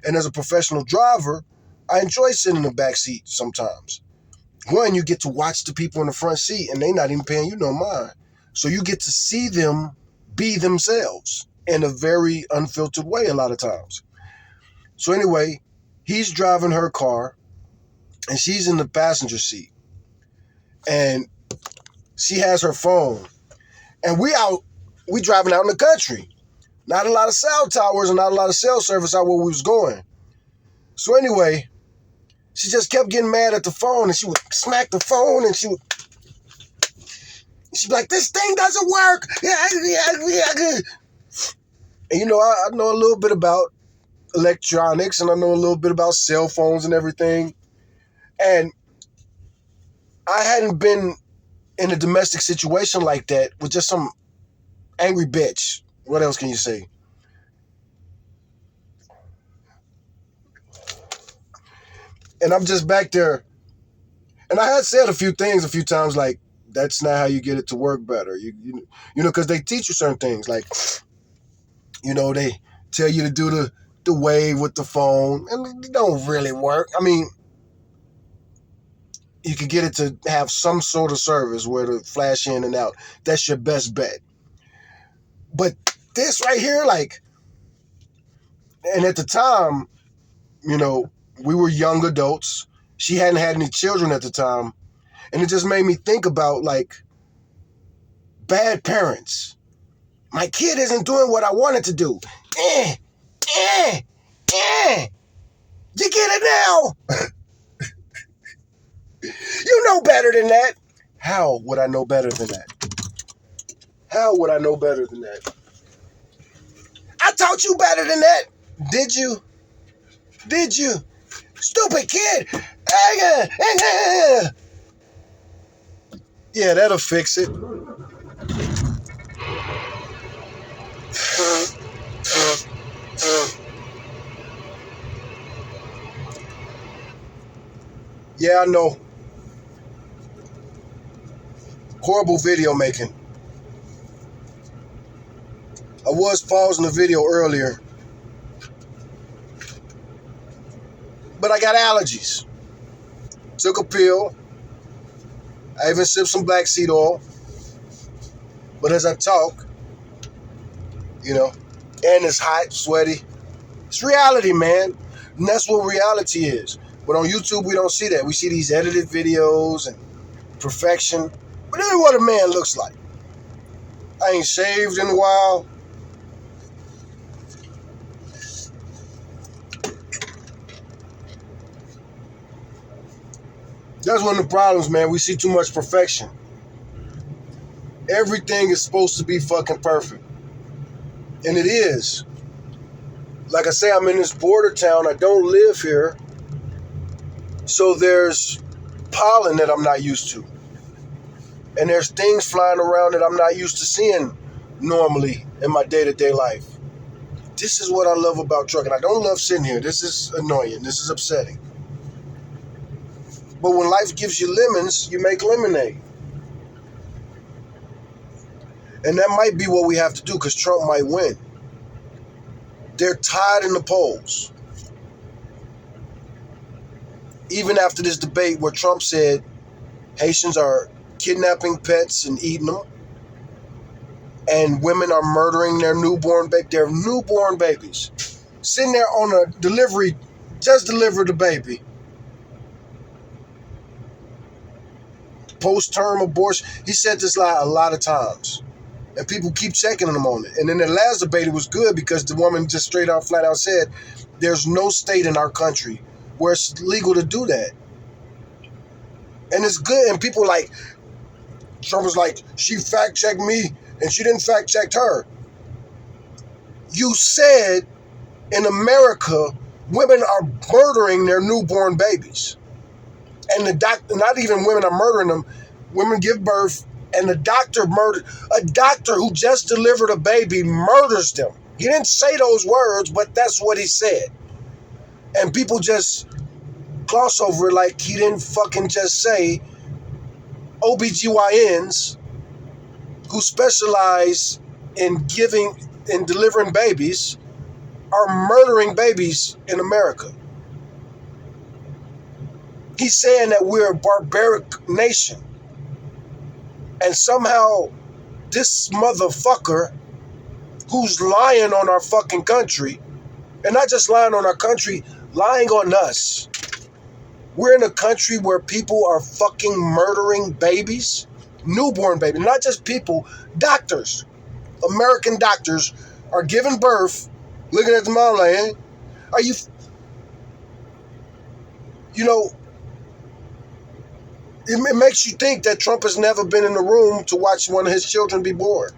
And as a professional driver, I enjoy sitting in the back seat sometimes. One, you get to watch the people in the front seat, and they not even paying you no mind. So you get to see them be themselves in a very unfiltered way a lot of times. So anyway, he's driving her car, and she's in the passenger seat. And she has her phone. And we driving out in the country. Not a lot of cell towers and not a lot of cell service out where we was going. So anyway, she just kept getting mad at the phone, and she would smack the phone, and she'd be like, this thing doesn't work. And you know, I know a little bit about electronics, and I know a little bit about cell phones and everything. And I hadn't been in a domestic situation like that with just some angry bitch. What else can you say? And I'm just back there. And I had said a few things a few times, like, that's not how you get it to work better. You know, because they teach you certain things. Like, you know, they tell you to do the wave with the phone. And it don't really work. I mean, you could get it to have some sort of service where to flash in and out. That's your best bet. But this right here, like, and at the time, you know, we were young adults. She hadn't had any children at the time. And it just made me think about, like, bad parents. My kid isn't doing what I wanted to do. You get it now? You know better than that. How would I know better than that? How would I know better than that? I taught you better than that. Did you? Did you? Stupid kid. Yeah, that'll fix it. Yeah, I know. Horrible video making. I was pausing the video earlier, but I got allergies. Took a pill. I even sipped some black seed oil. But as I talk, you know, and it's hot, sweaty. It's reality, man. And that's what reality is. But on YouTube, we don't see that. We see these edited videos and perfection. But this is what a man looks like. I ain't shaved in a while. That's one of the problems, man. We see too much perfection. Everything is supposed to be fucking perfect. And it is. Like I say, I'm in this border town. I don't live here. So there's pollen that I'm not used to. And there's things flying around that I'm not used to seeing normally in my day-to-day life. This is what I love about trucking. I don't love sitting here. This is annoying. This is upsetting. But when life gives you lemons, you make lemonade. And that might be what we have to do, because Trump might win. They're tied in the polls. Even after this debate where Trump said Haitians are kidnapping pets and eating them, and women are murdering their newborn babies. Sitting there on a delivery, just delivered the baby. Post-term abortion. He said this lie a lot of times. And people keep checking him on it. And then the last debate, it was good because the woman just straight out, flat out said, there's no state in our country where it's legal to do that. And it's good. And people like, Trump was like, she fact-checked me and she didn't fact-check her. You said in America, women are murdering their newborn babies. And the doctor, not even women are murdering them, women give birth, and the doctor murdered, a doctor who just delivered a baby murders them. He didn't say those words, but that's what he said. And people just gloss over it like he didn't fucking just say OBGYNs who specialize in delivering babies are murdering babies in America. He's saying that we're a barbaric nation. And somehow this motherfucker who's lying on our fucking country, and not just lying on our country, lying on us. We're in a country where people are fucking murdering babies, newborn babies, not just people, doctors. American doctors are giving birth, looking at the mom like, hey, are you, you know, it makes you think that Trump has never been in the room to watch one of his children be born.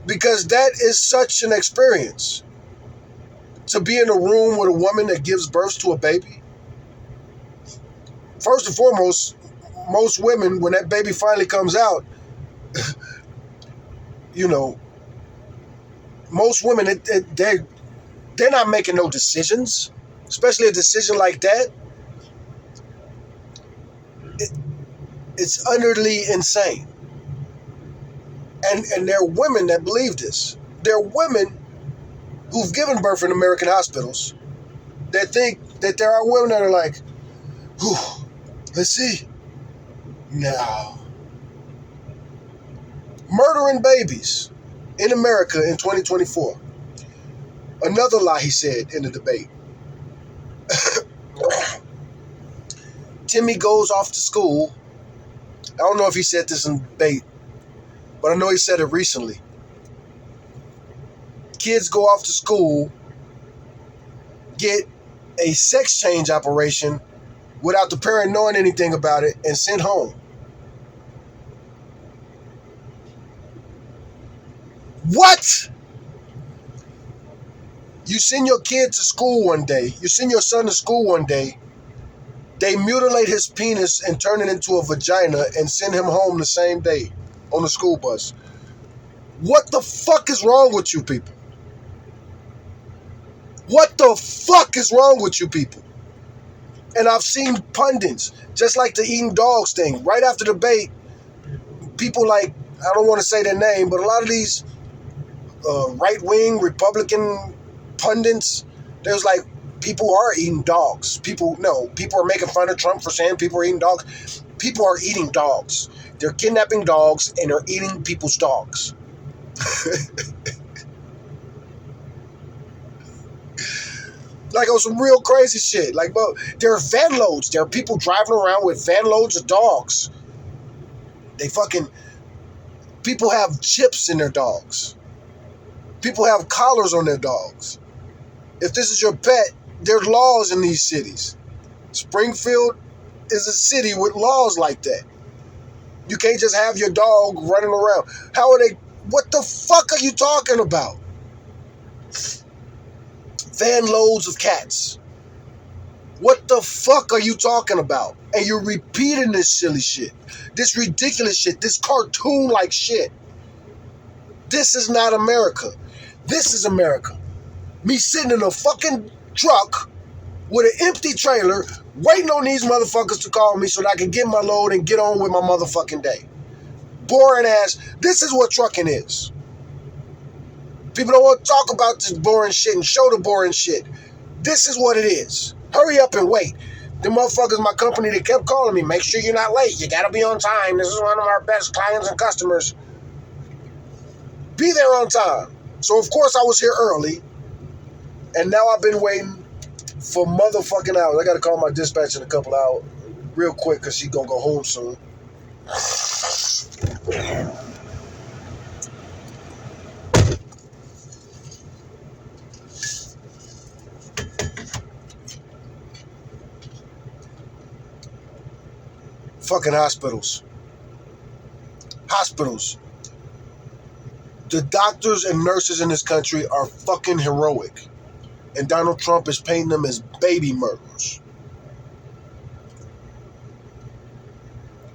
Because that is such an experience. To be in a room with a woman that gives birth to a baby. First and foremost, most women, when that baby finally comes out, you know, most women, they're not making no decisions, especially a decision like that. It's utterly insane. And there are women that believe this. There are women who've given birth in American hospitals that think that there are women that are like, whew, let's see. No. Murdering babies in America in 2024. Another lie he said in the debate. Timmy goes off to school. I don't know if he said this in debate, but I know he said it recently. Kids go off to school, get a sex change operation without the parent knowing anything about it, and sent home. What? You send your kid to school one day, you send your son to school one day, they mutilate his penis and turn it into a vagina and send him home the same day on the school bus. What the fuck is wrong with you people? What the fuck is wrong with you people? And I've seen pundits, just like the eating dogs thing, right after the debate, people like, I don't want to say their name, but a lot of these right-wing Republican pundits, there's like, people are eating dogs. People are making fun of Trump for saying people are eating dogs. People are eating dogs. They're kidnapping dogs and they're eating people's dogs. Like on some real crazy shit. Like, but there are van loads. There are people driving around with van loads of dogs. People have chips in their dogs. People have collars on their dogs. If this is your pet, there's laws in these cities. Springfield is a city with laws like that. You can't just have your dog running around. What the fuck are you talking about? Van loads of cats. What the fuck are you talking about? And you're repeating this silly shit. This ridiculous shit. This cartoon-like shit. This is not America. This is America. Me sitting in a fucking truck with an empty trailer waiting on these motherfuckers to call me so that I can get my load and get on with my motherfucking day. Boring ass. This is what trucking is. People don't want to talk about this boring shit and show the boring shit. This is what it is. Hurry up and wait. The motherfuckers, my company, they kept calling me. Make sure you're not late. You gotta be on time. This is one of our best clients and customers. Be there on time. So of course I was here early. And now I've been waiting for motherfucking hours. I gotta call my dispatch in a couple hours real quick because she's gonna go home soon. Fucking hospitals. Hospitals. The doctors and nurses in this country are fucking heroic. And Donald Trump is painting them as baby murderers.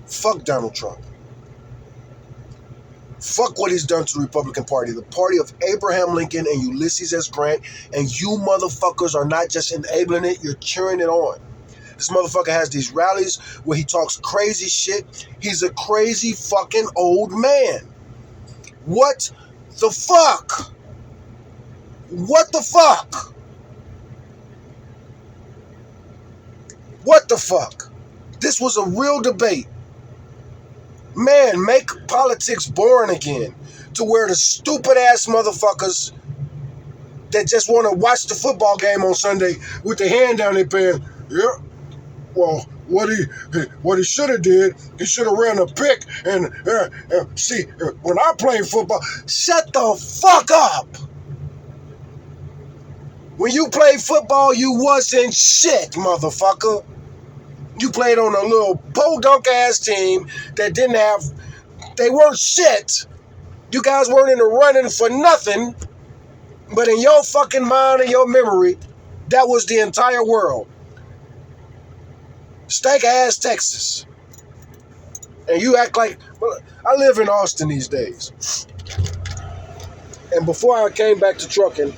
Fuck Donald Trump. Fuck what he's done to the Republican Party, the party of Abraham Lincoln and Ulysses S. Grant, and you motherfuckers are not just enabling it, you're cheering it on. This motherfucker has these rallies where he talks crazy shit. He's a crazy fucking old man. What the fuck? What the fuck? What the fuck? This was a real debate. Man, make politics boring again to where the stupid ass motherfuckers that just want to watch the football game on Sunday with their hand down their pants. Yeah, well, what he should have did, he should have ran a pick and see, when I played football, shut the fuck up. When you played football, you wasn't shit, motherfucker. You played on a little podunk ass team that they weren't shit. You guys weren't in the running for nothing, but in your fucking mind and your memory, that was the entire world. Stank ass Texas. And you act like, well, I live in Austin these days. And before I came back to trucking,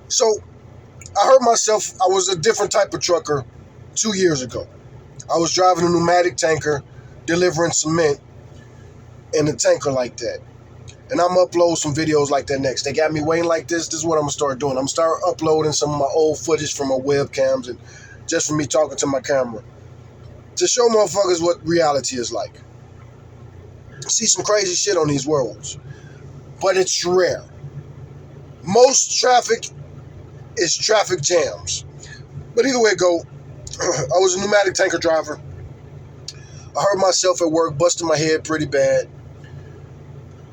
so I heard myself, I was a different type of trucker 2 years ago. I was driving a pneumatic tanker, delivering cement in a tanker like that. And I'm going to upload some videos like that next. They got me waiting like this. This is what I'm going to start doing. I'm going to start uploading some of my old footage from my webcams and just from me talking to my camera to show motherfuckers what reality is like. See some crazy shit on these roads, but it's rare. Most traffic is traffic jams. But either way it go, I was a pneumatic tanker driver. I hurt myself at work, busted my head pretty bad.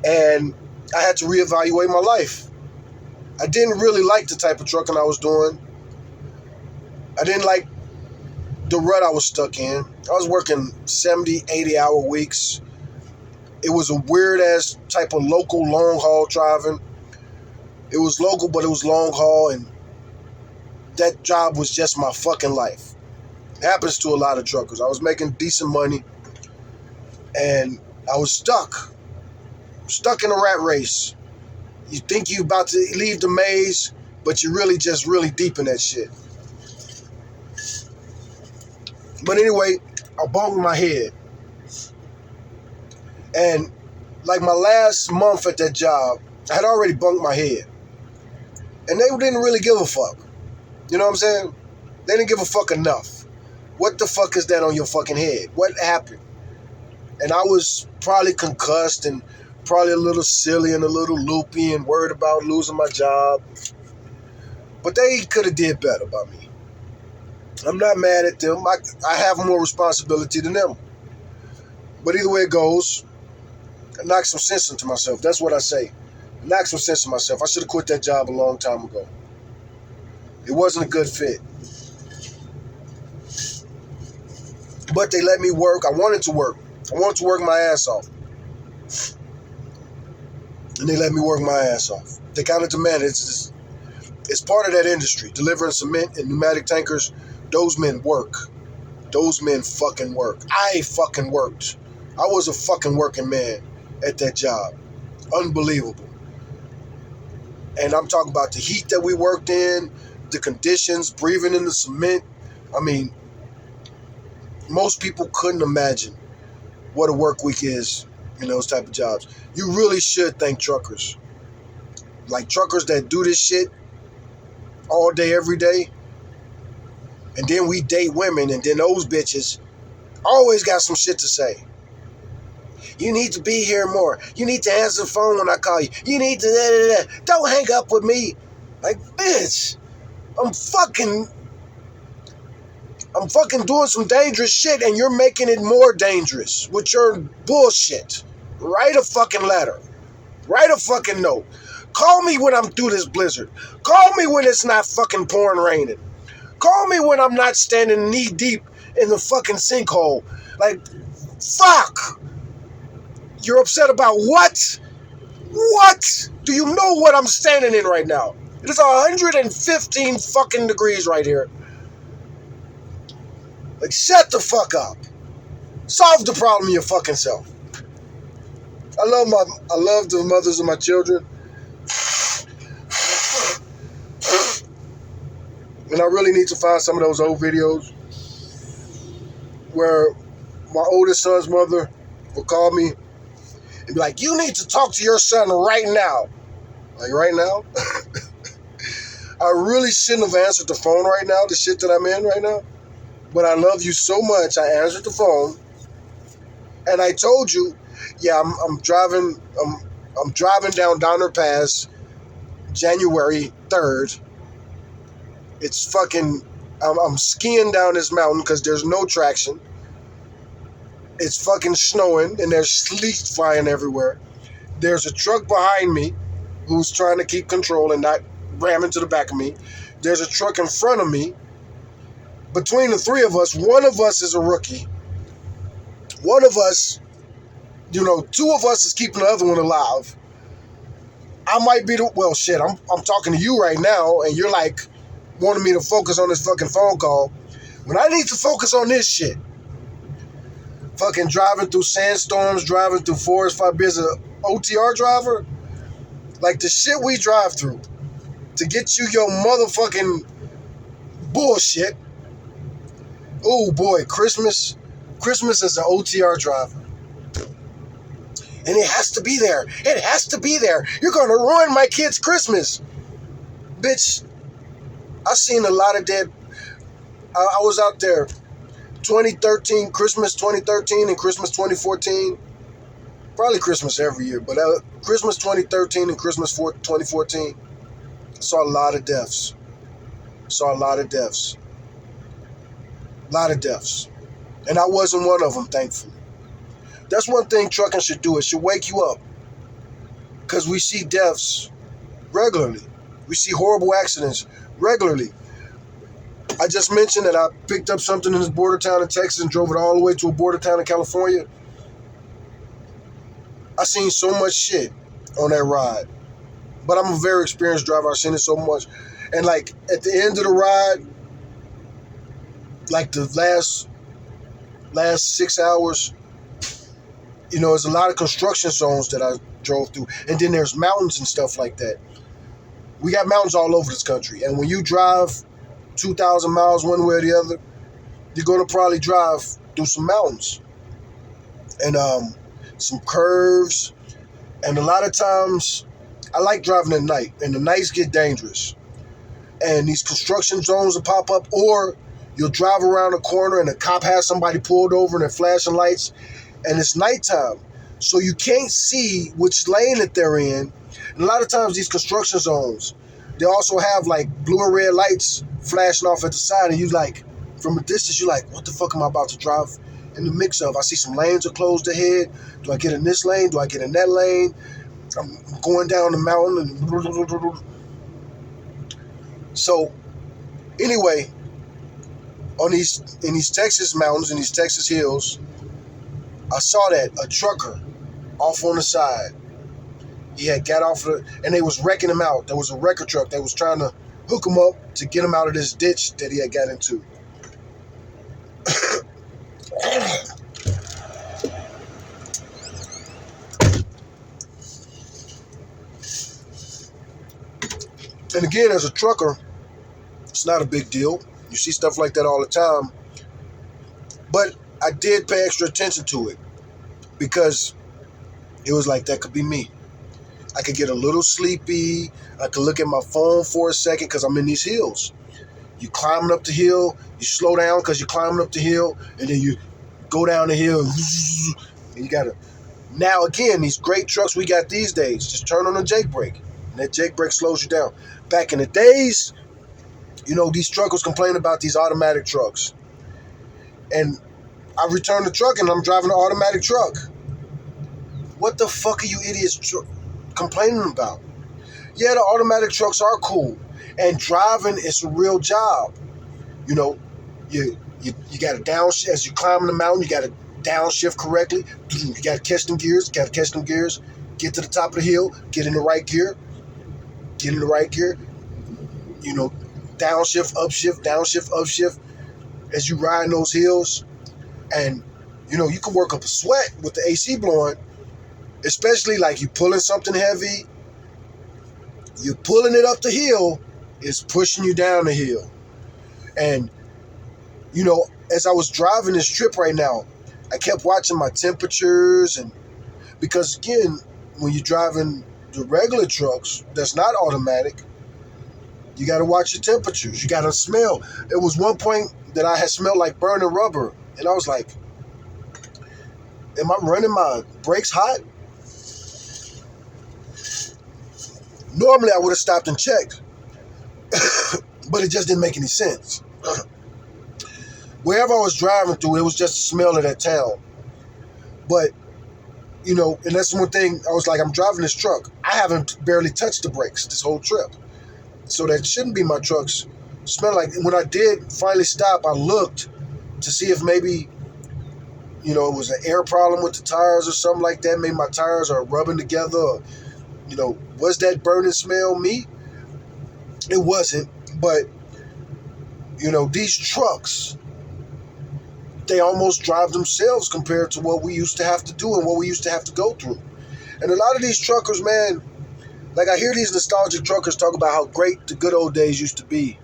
And I had to reevaluate my life. I didn't really like the type of trucking I was doing. I didn't like the rut I was stuck in. I was working 70, 80-hour weeks. It was a weird-ass type of local long-haul driving. It was local, but it was long-haul, and that job was just my fucking life. It happens to a lot of truckers. I was making decent money, and I was stuck in a rat race. You think you about to leave the maze, but you're really just really deep in that shit. But anyway, I bumped my head. And like my last month at that job, I had already bumped my head. And they didn't really give a fuck. You know what I'm saying? They didn't give a fuck enough. What the fuck is that on your fucking head? What happened? And I was probably concussed and probably a little silly and a little loopy and worried about losing my job. But they could have did better by me. I'm not mad at them. I have more responsibility than them. But either way it goes, I knocked some sense into myself. That's what I say. I knocked some sense into myself. I should have quit that job a long time ago. It wasn't a good fit. But they let me work. I wanted to work. I wanted to work my ass off. And they let me work my ass off. They kind of demanded it's part of that industry. Delivering cement and pneumatic tankers, those men work. Those men fucking work. I fucking worked. I was a fucking working man at that job. Unbelievable. And I'm talking about the heat that we worked in, the conditions, breathing in the cement. I mean, most people couldn't imagine what a work week is in those type of jobs. You really should thank truckers. Like truckers that do this shit all day, every day. And then we date women, and then those bitches always got some shit to say. You need to be here more. You need to answer the phone when I call you. You need to da-da-da. Don't hang up with me. Like, bitch, I'm fucking doing some dangerous shit, and you're making it more dangerous with your bullshit. Write a fucking letter. Write a fucking note. Call me when I'm through this blizzard. Call me when it's not fucking pouring raining. Call me when I'm not standing knee deep in the fucking sinkhole. Like, fuck. You're upset about what? What? Do you know what I'm standing in right now? It is 115 fucking degrees right here. Like, shut the fuck up. Solve the problem your fucking self. I love the mothers of my children. And I really need to find some of those old videos where my oldest son's mother will call me and be like, you need to talk to your son right now. Like, right now? I really shouldn't have answered the phone right now, the shit that I'm in right now. But I love you so much, I answered the phone. And I told you, yeah, I'm driving down Donner Pass January 3rd. It's fucking, I'm skiing down this mountain because there's no traction. It's fucking snowing and there's sleet flying everywhere. There's a truck behind me who's trying to keep control and not ram into the back of me. There's a truck in front of me. Between the three of us, one of us is a rookie. One of us, two of us is keeping the other one alive. I might be I'm talking to you right now and you're like wanting me to focus on this fucking phone call when I need to focus on this shit. Fucking driving through sandstorms, driving through forest fire, as an OTR driver, like the shit we drive through to get you your motherfucking bullshit. Oh boy, Christmas is an OTR driver. And it has to be there. It has to be there. You're going to ruin my kid's Christmas. Bitch, I've seen a lot of dead. I was out there 2013, Christmas 2013 and Christmas 2014. Probably Christmas every year, but Christmas 2013 and Christmas 2014. I saw a lot of deaths. A lot of deaths. And I wasn't one of them, thankfully. That's one thing trucking should do. It should wake you up. Because we see deaths regularly. We see horrible accidents regularly. I just mentioned that I picked up something in this border town in Texas and drove it all the way to a border town in California. I seen so much shit on that ride. But I'm a very experienced driver. I've seen it so much. And like at the end of the ride, like the last 6 hours, there's a lot of construction zones that I drove through. And then there's mountains and stuff like that. We got mountains all over this country. And when you drive 2,000 miles one way or the other, you're going to probably drive through some mountains. And some curves. And a lot of times, I like driving at night. And the nights get dangerous. And these construction zones will pop up. Or you'll drive around a corner and a cop has somebody pulled over and they're flashing lights. And it's nighttime, so you can't see which lane that they're in. And a lot of times these construction zones, they also have like blue and red lights flashing off at the side, and you like, from a distance, you're like, what the fuck am I about to drive in the mix of? I see some lanes are closed ahead. Do I get in this lane? Do I get in that lane? I'm going down the mountain. So anyway, in these Texas mountains, in these Texas hills, I saw that a trucker off on the side. He had got off and they was wrecking him out. There was a wrecker truck that was trying to hook him up to get him out of this ditch that he had got into. And again, as a trucker, it's not a big deal. You see stuff like that all the time. But I did pay extra attention to it because it was like, that could be me. I could get a little sleepy. I could look at my phone for a second because I'm in these hills. You climbing up the hill, you slow down because you're climbing up the hill, and then you go down the hill, and you got to... Now, again, these great trucks we got these days, just turn on the Jake brake, and that Jake brake slows you down. Back in the days, these truckers complain about these automatic trucks. And I returned the truck and I'm driving an automatic truck. What the fuck are you idiots complaining about? Yeah, the automatic trucks are cool. And driving is a real job. You got to downshift. As you climb the mountain, you got to downshift correctly. You got to catch them gears. Get to the top of the hill. Get in the right gear. Downshift, upshift, downshift, upshift. As you ride those hills. And, You can work up a sweat with the AC blowing, especially like you pulling something heavy, you're pulling it up the hill, it's pushing you down the hill. And, as I was driving this trip right now, I kept watching my temperatures, and because again, when you're driving the regular trucks, that's not automatic, you got to watch your temperatures. You got to smell. There was one point that I had smelled like burning rubber, and I was like, am I running my brakes hot? Normally, I would have stopped and checked, but it just didn't make any sense. Wherever I was driving through, it was just the smell of that town. But, and that's one thing, I was like, I'm driving this truck. I haven't barely touched the brakes this whole trip. So that shouldn't be my truck's smell like. When I did finally stop, I looked to see if maybe, it was an air problem with the tires or something like that. Maybe my tires are rubbing together. Or, was that burning smell me? It wasn't. But, these trucks, they almost drive themselves compared to what we used to have to do and what we used to have to go through. And a lot of these truckers, man, like I hear these nostalgic truckers talk about how great the good old days used to be.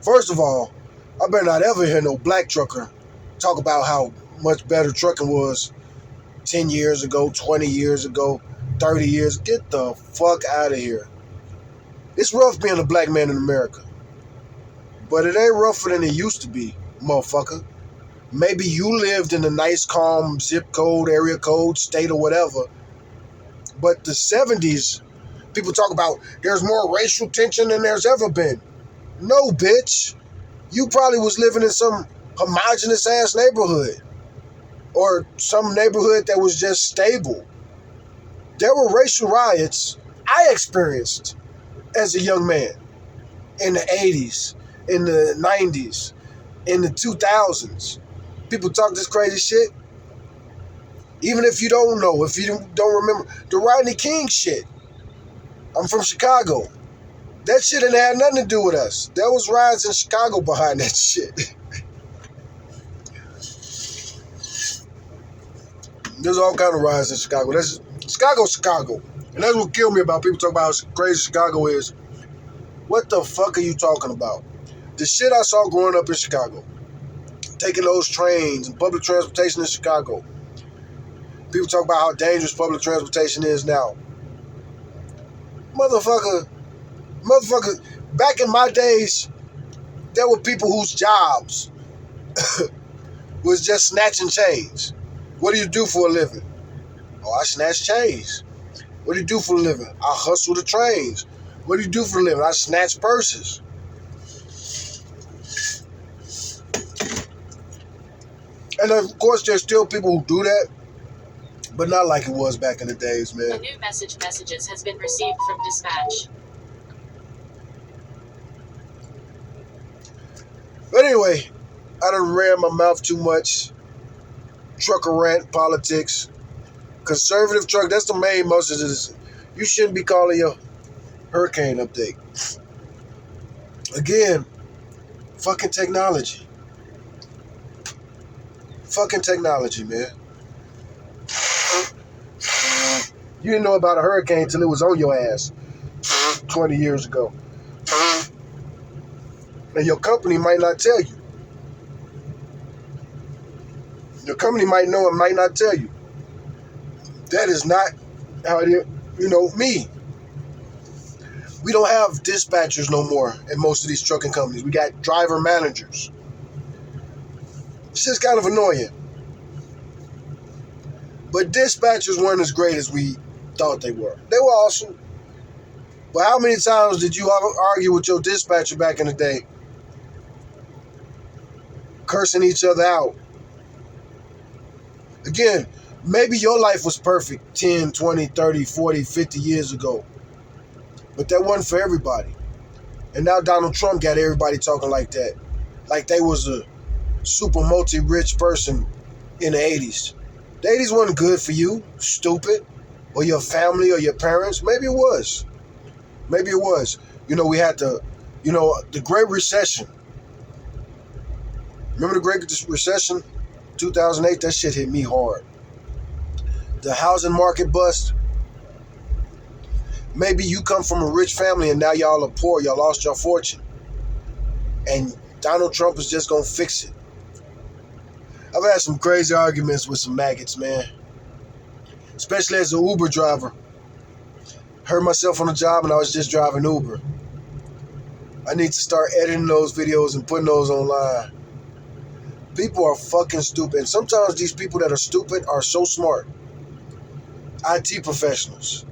First of all, I better not ever hear no black trucker talk about how much better trucking was 10 years ago, 20 years ago, 30 years. Get the fuck out of here. It's rough being a black man in America. But it ain't rougher than it used to be, motherfucker. Maybe you lived in a nice, calm zip code, area code, state, or whatever. But the 70s, people talk about there's more racial tension than there's ever been. No, bitch. You probably was living in some homogenous ass neighborhood. Or some neighborhood that was just stable. There were racial riots I experienced as a young man in the 80s, in the 90s, in the 2000s. People talk this crazy shit. Even if you don't know, if you don't remember, the Rodney King shit. I'm from Chicago. That shit didn't have nothing to do with us. There was riots in Chicago behind that shit. There's all kind of riots in Chicago. That's Chicago. And that's what killed me about people talking about how crazy Chicago is. What the fuck are you talking about? The shit I saw growing up in Chicago. Taking those trains and public transportation in Chicago. People talk about how dangerous public transportation is now. Motherfucker, back in my days, there were people whose jobs was just snatching chains. What do you do for a living? Oh, I snatch chains. What do you do for a living? I hustle the trains. What do you do for a living? I snatch purses. And of course, there's still people who do that, but not like it was back in the days, man. A new messages has been received from dispatch. But anyway, I done ran my mouth too much. Trucker rant, politics. Conservative truck, that's the main message of this. You shouldn't be calling your hurricane update. Again, fucking technology. Fucking technology, man. You didn't know about a hurricane until it was on your ass 20 years ago. And your company might not tell you. Your company might know and might not tell you. That is not how it is. Me. We don't have dispatchers no more in most of these trucking companies. We got driver managers. It's just kind of annoying. But dispatchers weren't as great as we thought they were. They were awesome. But how many times did you argue with your dispatcher back in the day? Cursing each other out. Again, maybe your life was perfect 10, 20, 30, 40, 50 years ago. But that wasn't for everybody. And now Donald Trump got everybody talking like that. Like they was a super multi-rich person in the 80s. The 80s wasn't good for you, stupid, or your family or your parents. Maybe it was. Maybe it was. We had the Great Recession. Remember the Great Recession? 2008, that shit hit me hard. The housing market bust. Maybe you come from a rich family and now y'all are poor. Y'all lost your fortune. And Donald Trump is just going to fix it. I've had some crazy arguments with some maggots, man. Especially as an Uber driver. Hurt myself on the job and I was just driving Uber. I need to start editing those videos and putting those online. People are fucking stupid. And sometimes these people that are stupid are so smart. IT professionals.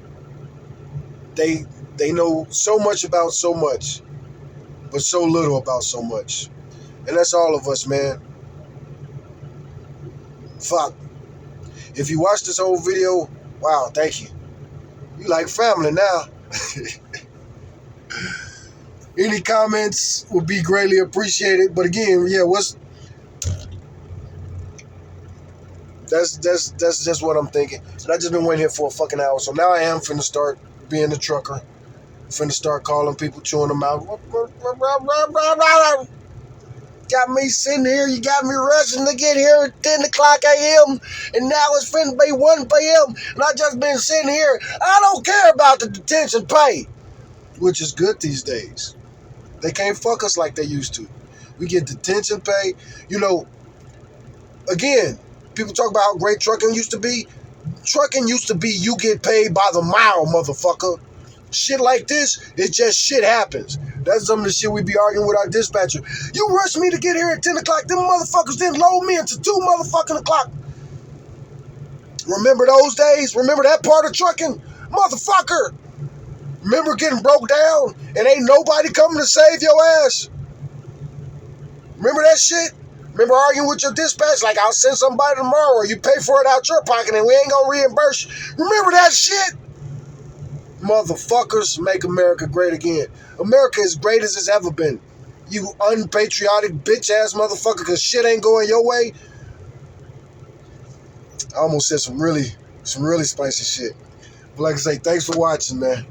They know so much about so much, but so little about so much. And that's all of us, man. Fuck. If you watch this whole video, wow, thank you. You like family now. Any comments would be greatly appreciated. But again, yeah, that's just what I'm thinking. And I just been waiting here for a fucking hour. So now I am finna start being a trucker. Finna start calling people, chewing them out. Got me sitting here. You got me rushing to get here at 10 o'clock a.m. And now it's finna be 1 p.m. And I just been sitting here. I don't care about the detention pay. Which is good these days. They can't fuck us like they used to. We get detention pay. You know, again, people talk about how great trucking used to be. Trucking used to be you get paid by the mile, motherfucker. Shit like this, it just shit happens. That's some of the shit we be arguing with our dispatcher. You rushed me to get here at 10 o'clock. Them motherfuckers didn't load me into 2 motherfucking o'clock. Remember those days? Remember that part of trucking? Motherfucker. Remember getting broke down and ain't nobody coming to save your ass? Remember that shit? Remember arguing with your dispatch like I'll send somebody tomorrow or you pay for it out your pocket and we ain't gonna reimburse you. Remember that shit? Motherfuckers, make America great again. America is great as it's ever been. You unpatriotic bitch ass motherfucker, cause shit ain't going your way. I almost said some really spicy shit. But like I say, thanks for watching, man.